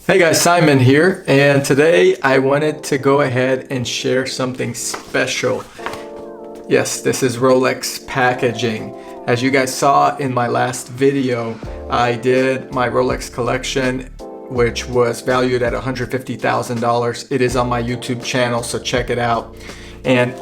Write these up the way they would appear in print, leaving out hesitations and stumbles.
Hey guys, Simon here, and today I wanted to go ahead and share something special. Yes, this is Rolex packaging. As you guys saw in my last video, I did my Rolex collection, which was valued at $150,000. It is on my YouTube channel, so check it out. And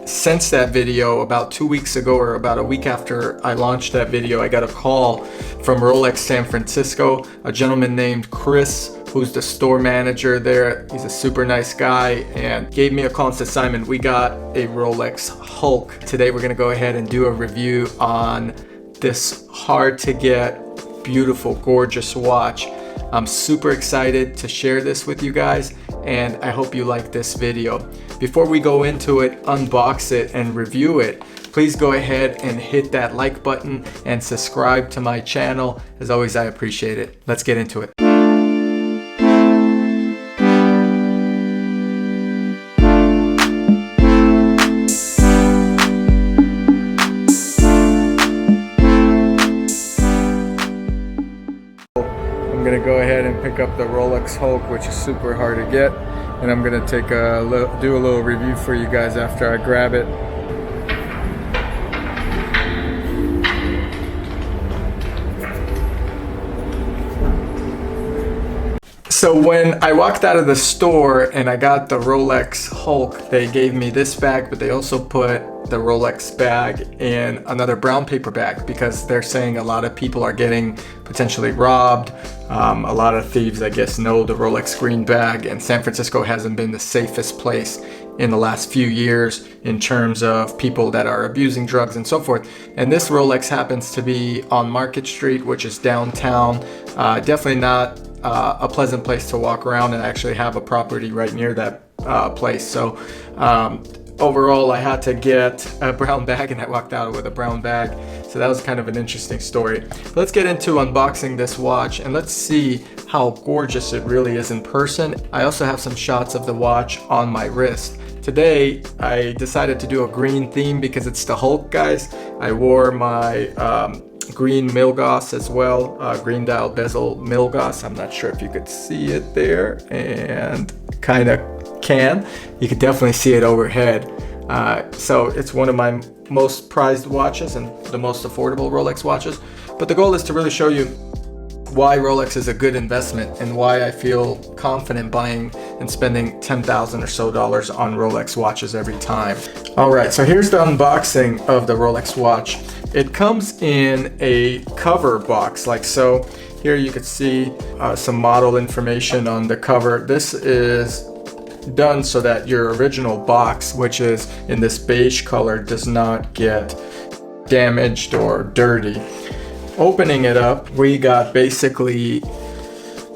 since that video, about 2 weeks ago or about a week after I launched that video, I got a call from Rolex San Francisco, a gentleman named Chris, who's the store manager there. He's a super nice guy and gave me a call and said, Simon, we got a Rolex Hulk. Today we're gonna go ahead and do a review on this hard to get, beautiful, gorgeous watch. I'm super excited to share this with you guys, and I hope you like this video. Before we go into it, unbox it and review it, please go ahead and hit that like button and subscribe to my channel. As always, I appreciate it. Let's get into it. I'm gonna go ahead and pick up the Rolex Hulk, which is super hard to get, and I'm gonna do a little review for you guys after I grab it. So when I walked out of the store and I got the Rolex Hulk, they gave me this bag, but they also put the Rolex bag in another brown paper bag because they're saying a lot of people are getting potentially robbed. A lot of thieves, I guess, know the Rolex green bag, and San Francisco hasn't been the safest place in the last few years in terms of people that are abusing drugs and so forth. And this Rolex happens to be on Market Street, which is downtown. Definitely not a pleasant place to walk around, and I actually have a property right near that place. So overall, I had to get a brown bag, and I walked out with a brown bag. So that was kind of an interesting story. Let's get into unboxing this watch and let's see how gorgeous it really is in person. I also have some shots of the watch on my wrist. Today, I decided to do a green theme because it's the Hulk, guys. I wore my green Milgauss as well, green dial bezel Milgauss. I'm not sure if you could see it there, and kind of can. You can definitely see it overhead. So it's one of my most prized watches and the most affordable Rolex watches. But the goal is to really show you why Rolex is a good investment and why I feel confident buying and spending $10,000 or so on Rolex watches every time. All right, so here's the unboxing of the Rolex watch. It comes in a cover box like so. Here you can see some model information on the cover. This is done so that your original box, which is in this beige color, does not get damaged or dirty. Opening it up, we got basically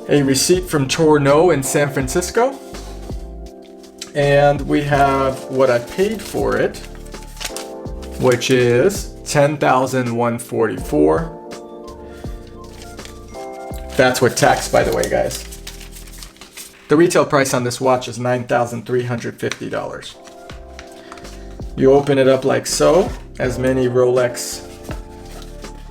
a receipt from Tourneau in San Francisco, and we have what I paid for it, which is $10,144. That's with tax, by the way, guys. The retail price on this watch is $9,350. You open it up like so, as many Rolex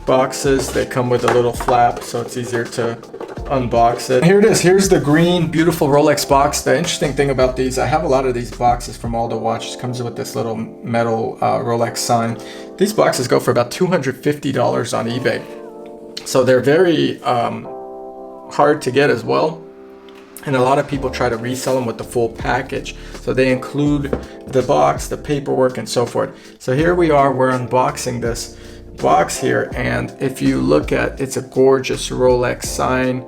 boxes. They come with a little flap, so it's easier to unbox it. Here it is. Here's the green, beautiful Rolex box. The interesting thing about these, I have a lot of these boxes from all the watches. Comes with this little metal Rolex sign. These boxes go for about $250 on eBay. So they're very hard to get as well. And a lot of people try to resell them with the full package. So they include the box, the paperwork, and so forth. So here we are, we're unboxing this box here, and if you look at, it's a gorgeous Rolex sign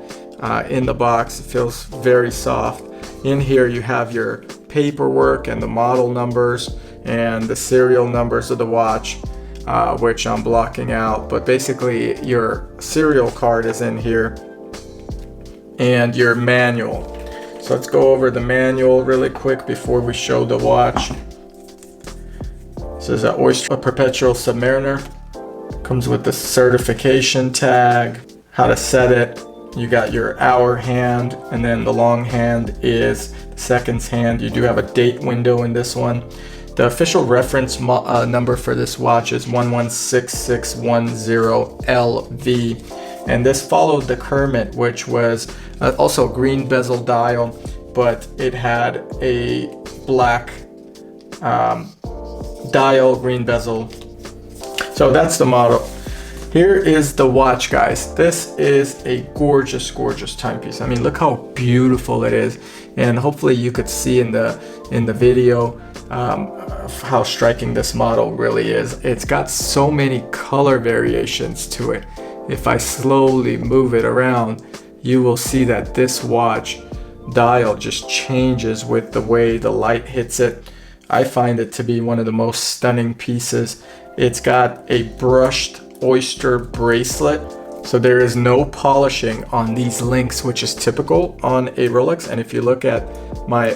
in the box. It feels very soft. In here you have your paperwork and the model numbers and the serial numbers of the watch, which I'm blocking out, but basically your serial card is in here and your manual. So let's go over the manual really quick before we show the watch. This is a Perpetual Submariner. Comes with the certification tag, how to set it. You got your hour hand, and then the long hand is seconds hand. You do have a date window in this one. The official reference number for this watch is 116610LV. And this followed the Kermit, which was also a green bezel dial, but it had a black dial, green bezel. So that's the model. Here is the watch, guys. This is a gorgeous, gorgeous timepiece. I mean, look how beautiful it is. And hopefully you could see in the video how striking this model really is. It's got so many color variations to it. If I slowly move it around, you will see that this watch dial just changes with the way the light hits it. I find it to be one of the most stunning pieces. It's got a brushed oyster bracelet, so there is no polishing on these links, which is typical on a Rolex. And if you look at my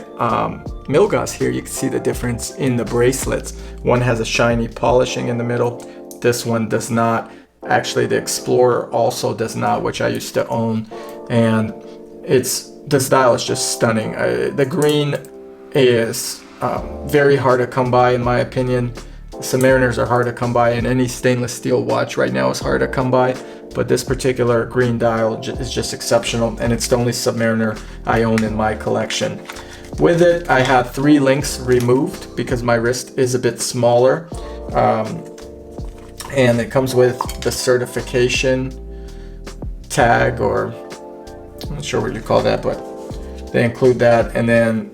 Milgauss here, you can see the difference in the bracelets. One has a shiny polishing in the middle, this one does not. Actually, the Explorer also does not, which I used to own. And this dial is just stunning. The green is very hard to come by, in my opinion. Submariners are hard to come by, and any stainless steel watch right now is hard to come by, but this particular green dial is just exceptional, and it's the only Submariner I own in my collection. With it, I had 3 links removed because my wrist is a bit smaller, and it comes with the certification tag, or I'm not sure what you call that, but they include that, and then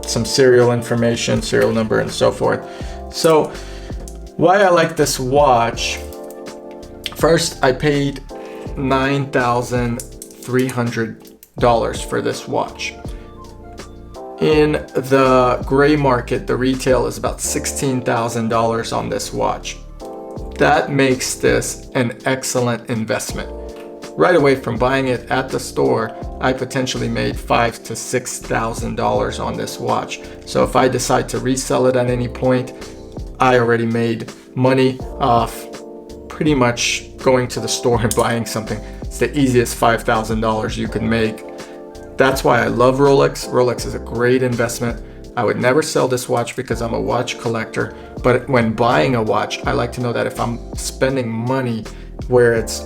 some serial information, serial number, and so forth. So why I like this watch: first, I paid $9,300 for this watch. In the gray market, the retail is about $16,000 on this watch. That makes this an excellent investment. Right away from buying it at the store, I potentially made $5,000 to $6,000 on this watch. So if I decide to resell it at any point, I already made money off pretty much going to the store and buying something. It's the easiest $5,000 you can make. That's why I love Rolex. Rolex is a great investment. I would never sell this watch because I'm a watch collector. But when buying a watch, I like to know that if I'm spending money where it's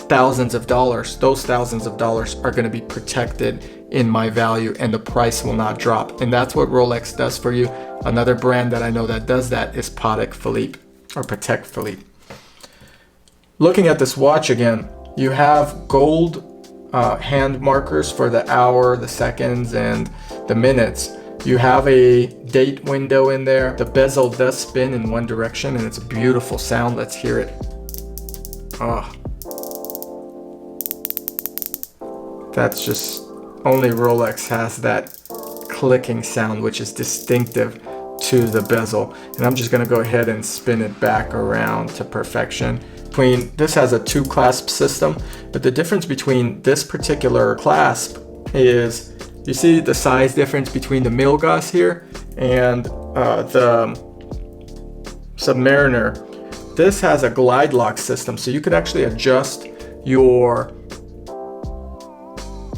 thousands of dollars, those thousands of dollars are going to be protected in my value, and the price will not drop. And that's what Rolex does for you. Another brand that I know that does that is Patek Philippe, or Patek Philippe. Looking at this watch again, you have gold hand markers for the hour, the seconds, and the minutes. You have a date window in there. The bezel does spin in one direction, and it's a beautiful sound. Let's hear it. Oh, that's just, only Rolex has that clicking sound, which is distinctive to the bezel. And I'm just gonna go ahead and spin it back around to perfection. This has a 2-clasp system, but the difference between this particular clasp is, you see the size difference between the Milgauss here and the Submariner. This has a glide lock system, so you could actually adjust your,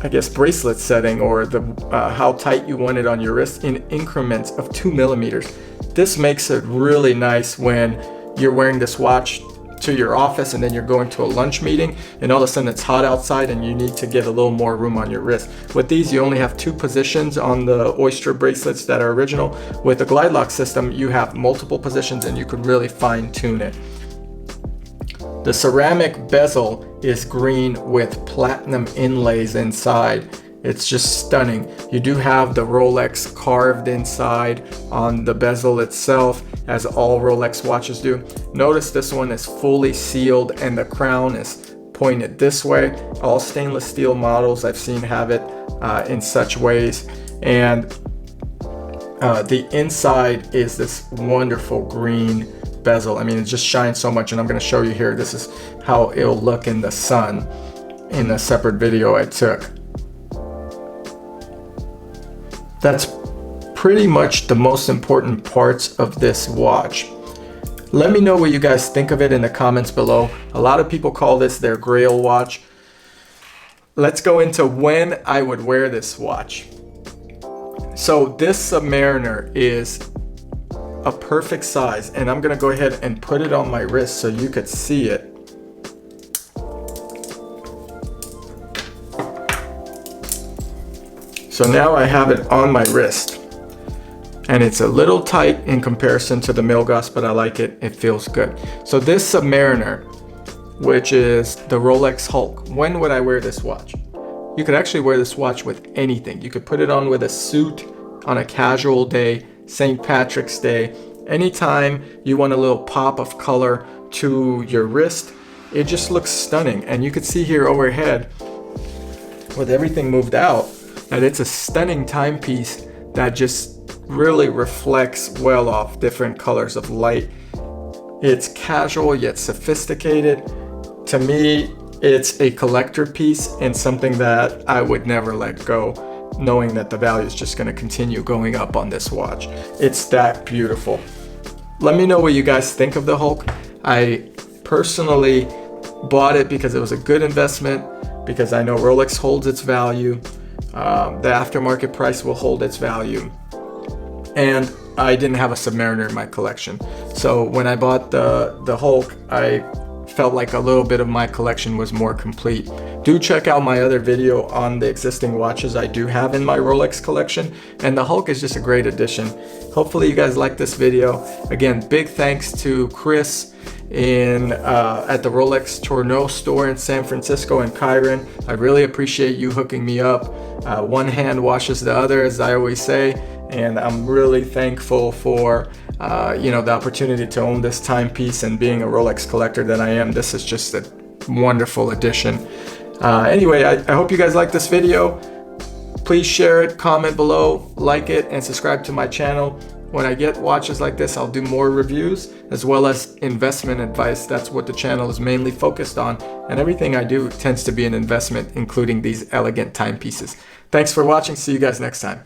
I guess, bracelet setting, or the how tight you want it on your wrist, in increments of 2 millimeters. This makes it really nice when you're wearing this watch to your office and then you're going to a lunch meeting and all of a sudden it's hot outside and you need to get a little more room on your wrist. With these, you only have 2 positions on the oyster bracelets that are original. With the glide lock system, you have multiple positions and you could really fine tune it. The ceramic bezel is green with platinum inlays inside. It's just stunning. You do have the Rolex carved inside on the bezel itself, as all Rolex watches do. Notice this one is fully sealed and the crown is pointed this way. All stainless steel models I've seen have it in such ways. And the inside is this wonderful green bezel. I mean, it just shines so much, and I'm going to show you here. This is how it'll look in the sun in a separate video I took. That's pretty much the most important parts of this watch. Let me know what you guys think of it in the comments below. A lot of people call this their grail watch. Let's go into when I would wear this watch. So this Submariner is a perfect size, and I'm gonna go ahead and put it on my wrist so you could see it. So now I have it on my wrist, and it's a little tight in comparison to the Milgauss, but I like it. It feels good. So this Submariner, which is the Rolex Hulk, when would I wear this watch? You could actually wear this watch with anything. You could put it on with a suit on a casual day, St. Patrick's Day, anytime you want a little pop of color to your wrist. It just looks stunning. And you could see here overhead, with everything moved out, that it's a stunning timepiece that just really reflects well off different colors of light. It's casual yet sophisticated. To me, it's a collector piece and something that I would never let go, knowing that the value is just going to continue going up on this watch. It's that beautiful. Let me know what you guys think of the Hulk. I personally bought it because it was a good investment, because I know Rolex holds its value. The aftermarket price will hold its value. And I didn't have a Submariner in my collection. So when I bought the Hulk, I felt like a little bit of my collection was more complete. Do check out my other video on the existing watches I do have in my Rolex collection, and the Hulk is just a great addition. Hopefully you guys like this video. Again, big thanks to Chris at the Rolex Tourneau store in San Francisco and Kyron. I really appreciate you hooking me up. One hand washes the other, as I always say, and I'm really thankful for the opportunity to own this timepiece, and being a Rolex collector that I am, this is just a wonderful addition. Anyway, I hope you guys like this video. Please share it, comment below, like it, and subscribe to my channel. When I get watches like this, I'll do more reviews as well as investment advice. That's what the channel is mainly focused on, and everything I do tends to be an investment, including these elegant timepieces. Thanks for watching. See you guys next time.